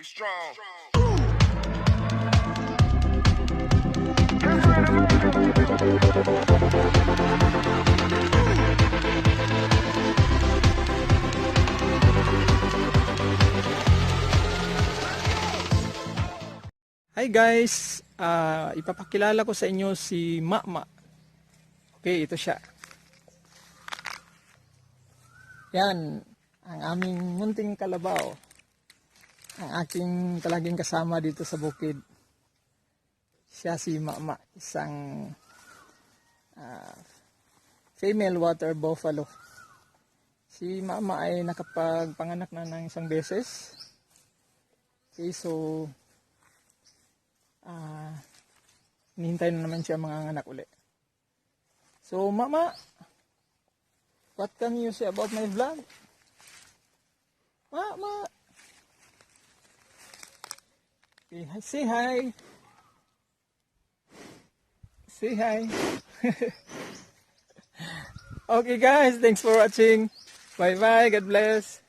strong. Hi guys, ipapakilala ko sa inyo si Mama. Okay, ito siya. Yan, ang aming munting kalabaw. Ang aking talaging kasama dito sa bukid. Siya si Mama, isang female water buffalo. Si Mama ay nakapagpanganak na ng isang beses. Okay, so hinihintay na naman siya mga anak uli. So Mama, what can you say about my vlog? Mama, okay, say hi. Say hi. Okay guys, thanks for watching. Bye bye, God bless.